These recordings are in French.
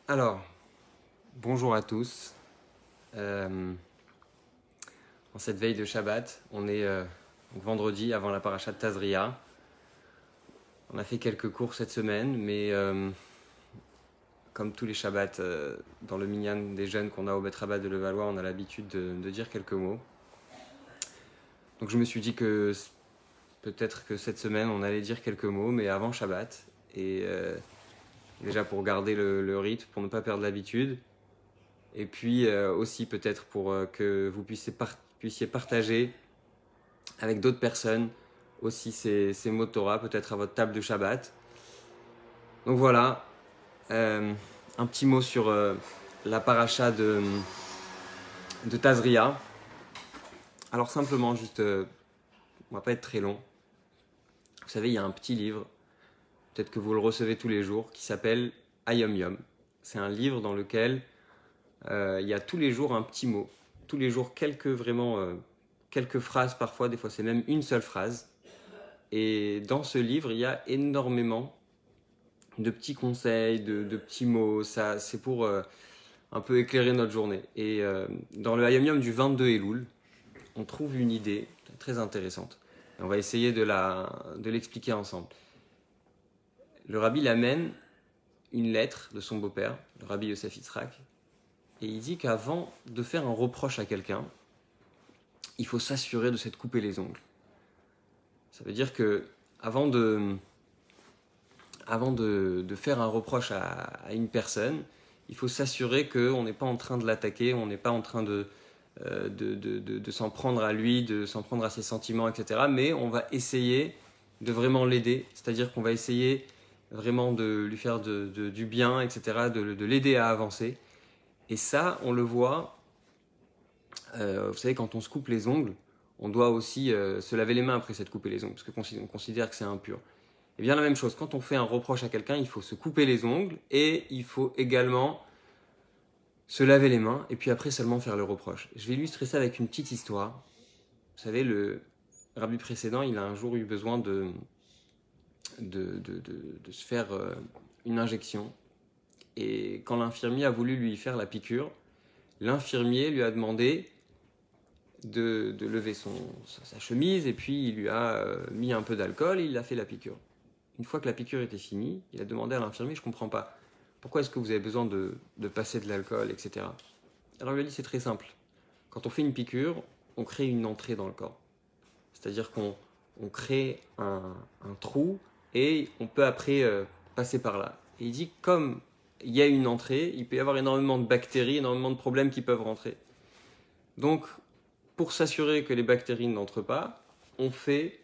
Alors, bonjour à tous. En cette veille de Shabbat, on est donc vendredi avant la paracha de Tazria. On a fait quelques cours cette semaine, mais comme tous les Shabbats dans le minyan des jeunes qu'on a au Bet Rabat de Levallois, on a l'habitude de dire quelques mots. Donc je me suis dit que peut-être que cette semaine on allait dire quelques mots, mais avant Shabbat. Et déjà pour garder le rythme, pour ne pas perdre l'habitude. Et puis aussi peut-être pour que vous puissiez partager avec d'autres personnes aussi ces mots de Torah, peut-être à votre table de Shabbat. Donc voilà, un petit mot sur la paracha de Tazria. Alors simplement, juste, on va pas être très long. Vous savez, il y a un petit livre, peut-être que vous le recevez tous les jours, qui s'appelle Hayom Yom. C'est un livre dans lequel il y a tous les jours un petit mot. Tous les jours, quelques phrases parfois, des fois c'est même une seule phrase. Et dans ce livre, il y a énormément de petits conseils, de petits mots. Ça, c'est pour un peu éclairer notre journée. Et dans le Hayom Yom du 22 Elul, on trouve une idée très intéressante. Et on va essayer de l'expliquer ensemble. Le rabbi l'amène une lettre de son beau-père, le rabbi Yosef Yitzhak, et il dit qu'avant de faire un reproche à quelqu'un, il faut s'assurer de s'être coupé les ongles. Ça veut dire que avant de faire un reproche à une personne, il faut s'assurer qu'on n'est pas en train de l'attaquer, on n'est pas en train de s'en prendre à lui, de s'en prendre à ses sentiments, etc. Mais on va essayer de vraiment l'aider, c'est-à-dire qu'on va essayer vraiment de lui faire du bien, etc., de l'aider à avancer. Et ça, on le voit, vous savez, quand on se coupe les ongles, on doit aussi se laver les mains après s'être coupé les ongles, parce qu'on considère que c'est impur. Et bien la même chose, quand on fait un reproche à quelqu'un, il faut se couper les ongles et il faut également se laver les mains et puis après seulement faire le reproche. Je vais illustrer ça avec une petite histoire. Vous savez, le rabbi précédent, il a un jour eu besoin de se faire une injection. Et quand l'infirmier a voulu lui faire la piqûre, l'infirmier lui a demandé de lever sa chemise et puis il lui a mis un peu d'alcool et il a fait la piqûre. Une fois que la piqûre était finie, il a demandé à l'infirmier, je ne comprends pas, pourquoi est-ce que vous avez besoin de passer de l'alcool, etc. Alors il lui a dit, c'est très simple. Quand on fait une piqûre, on crée une entrée dans le corps. C'est-à-dire qu'on crée un trou et on peut après passer par là. Et il dit, comme il y a une entrée, il peut y avoir énormément de bactéries, énormément de problèmes qui peuvent rentrer. Donc, pour s'assurer que les bactéries n'entrent pas, on fait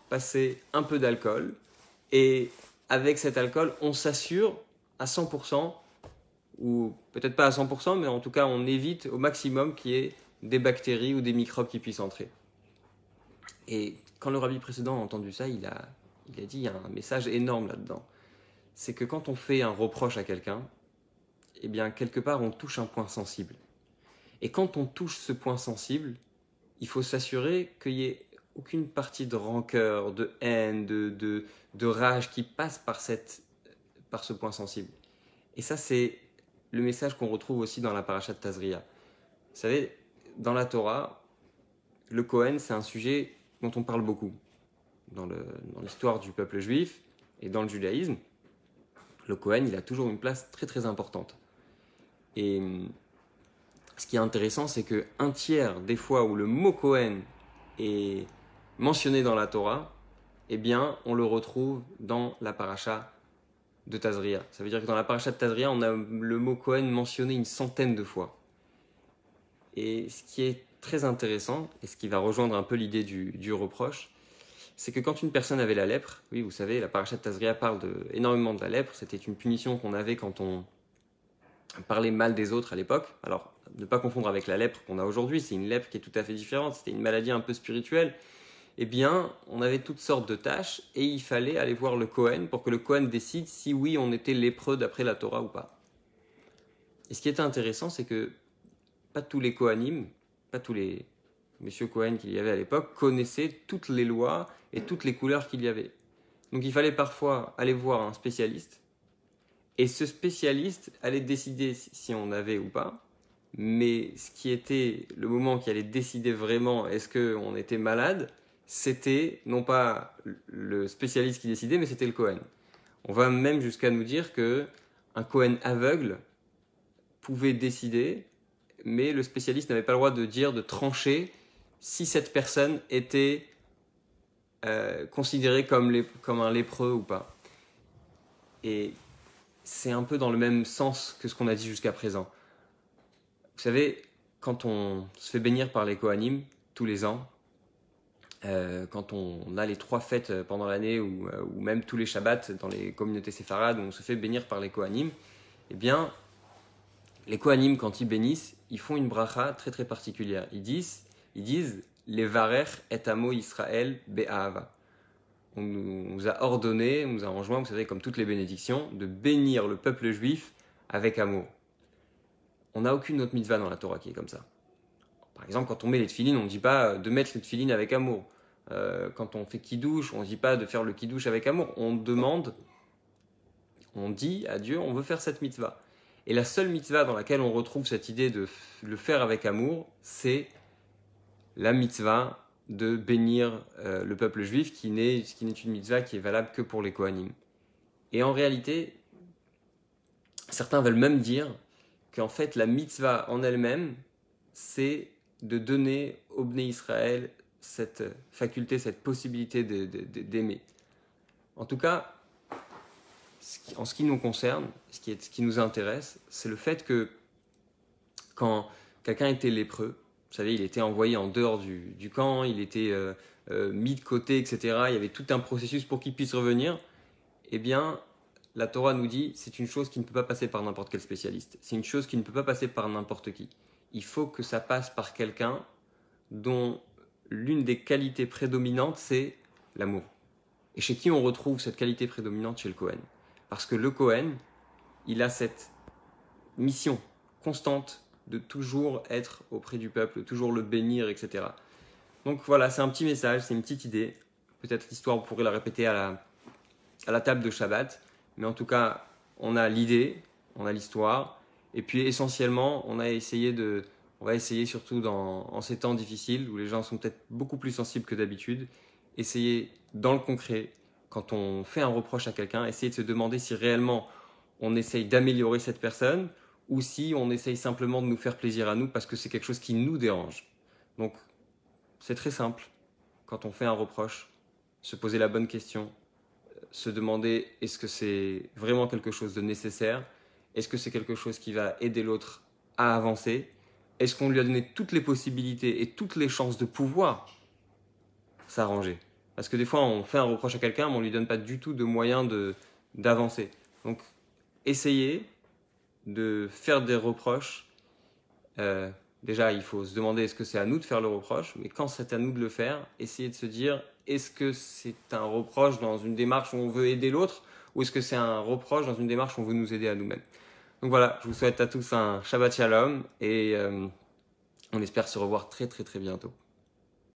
passer un peu d'alcool et avec cet alcool, on s'assure à 100%, ou peut-être pas à 100%, mais en tout cas, on évite au maximum qu'il y ait des bactéries ou des microbes qui puissent entrer. Et quand le rabbi précédent a entendu ça, il a dit, il y a un message énorme là-dedans. C'est que quand on fait un reproche à quelqu'un, eh bien, quelque part, on touche un point sensible. Et quand on touche ce point sensible, il faut s'assurer qu'il n'y ait aucune partie de rancœur, de haine, de rage qui passe par ce point sensible. Et ça, c'est le message qu'on retrouve aussi dans la paracha de Tazria. Vous savez, dans la Torah, le Kohen, c'est un sujet dont on parle beaucoup. Dans l'histoire du peuple juif et dans le judaïsme, le Kohen, il a toujours une place très très importante. Et ce qui est intéressant, c'est qu'un tiers des fois où le mot Kohen est mentionné dans la Torah, eh bien, on le retrouve dans la paracha de Tazria. Ça veut dire que dans la paracha de Tazria, on a le mot Kohen mentionné une centaine de fois. Et ce qui est très intéressant, et ce qui va rejoindre un peu l'idée du reproche, c'est que quand une personne avait la lèpre, oui, vous savez, la paracha de Tazria parle énormément de la lèpre, c'était une punition qu'on avait quand on parlait mal des autres à l'époque. Alors, ne pas confondre avec la lèpre qu'on a aujourd'hui, c'est une lèpre qui est tout à fait différente, c'était une maladie un peu spirituelle. Eh bien, on avait toutes sortes de tâches et il fallait aller voir le Kohen pour que le Kohen décide si oui, on était lépreux d'après la Torah ou pas. Et ce qui était intéressant, c'est que pas tous les Kohanim, pas tous les messieurs Kohen qu'il y avait à l'époque, connaissaient toutes les lois et toutes les couleurs qu'il y avait. Donc il fallait parfois aller voir un spécialiste Et ce spécialiste allait décider si on avait ou pas. Mais ce qui était le moment qui allait décider vraiment est-ce qu'on était malade, c'était non pas le spécialiste qui décidait, mais c'était le Kohen. On va même jusqu'à nous dire que un Kohen aveugle pouvait décider, mais le spécialiste n'avait pas le droit de dire, de trancher si cette personne était considérée comme un lépreux ou pas. Et c'est un peu dans le même sens que ce qu'on a dit jusqu'à présent. Vous savez, quand on se fait bénir par les Kohanim tous les ans, quand on a les 3 fêtes pendant l'année ou même tous les Shabbats dans les communautés séfarades où on se fait bénir par les Kohanim, eh bien, les Kohanim, quand ils bénissent, ils font une bracha très très particulière. Ils disent les varech et amo Israël be'ahava. On nous a ordonné, on nous a enjoint, vous savez, comme toutes les bénédictions, de bénir le peuple juif avec amour. On n'a aucune autre mitzvah dans la Torah qui est comme ça. Par exemple, quand on met les tefilines, on ne dit pas de mettre les tefilines avec amour. Quand on fait kidouche, on ne dit pas de faire le kidouche avec amour. On demande, on dit à Dieu, on veut faire cette mitzvah. Et la seule mitzvah dans laquelle on retrouve cette idée de le faire avec amour, c'est la mitzvah de bénir le peuple juif, qui n'est une mitzvah qui est valable que pour les Kohanim. Et en réalité, certains veulent même dire qu'en fait, la mitzvah en elle-même, c'est de donner au Bnei Israël cette faculté, cette possibilité d'aimer. En tout cas, en ce qui nous concerne, ce qui nous intéresse, c'est le fait que quand quelqu'un était lépreux, vous savez, il était envoyé en dehors du camp, il était mis de côté, etc. Il y avait tout un processus pour qu'il puisse revenir. Eh bien, la Torah nous dit, c'est une chose qui ne peut pas passer par n'importe quel spécialiste. C'est une chose qui ne peut pas passer par n'importe qui. Il faut que ça passe par quelqu'un dont l'une des qualités prédominantes, c'est l'amour. Et chez qui on retrouve cette qualité prédominante? Chez le Kohen. Parce que le Kohen, il a cette mission constante de toujours être auprès du peuple, de toujours le bénir, etc. Donc voilà, c'est un petit message, c'est une petite idée. Peut-être l'histoire, on pourrait la répéter à la table de Shabbat. Mais en tout cas, on a l'idée, on a l'histoire. Et puis essentiellement, on va essayer surtout en ces temps difficiles, où les gens sont peut-être beaucoup plus sensibles que d'habitude, essayer dans le concret, quand on fait un reproche à quelqu'un, essayer de se demander si réellement on essaye d'améliorer cette personne, ou si on essaye simplement de nous faire plaisir à nous parce que c'est quelque chose qui nous dérange. Donc, c'est très simple. Quand on fait un reproche, se poser la bonne question, se demander est-ce que c'est vraiment quelque chose de nécessaire? Est-ce que c'est quelque chose qui va aider l'autre à avancer? Est-ce qu'on lui a donné toutes les possibilités et toutes les chances de pouvoir s'arranger? Parce que des fois, on fait un reproche à quelqu'un, mais on ne lui donne pas du tout de moyens d'avancer. Donc, essayez de faire des reproches. Déjà, il faut se demander est-ce que c'est à nous de faire le reproche, mais quand c'est à nous de le faire, essayez de se dire est-ce que c'est un reproche dans une démarche où on veut aider l'autre, ou est-ce que c'est un reproche dans une démarche où on veut nous aider à nous-mêmes? Donc voilà, je vous souhaite à tous un Shabbat Shalom et on espère se revoir très très très bientôt.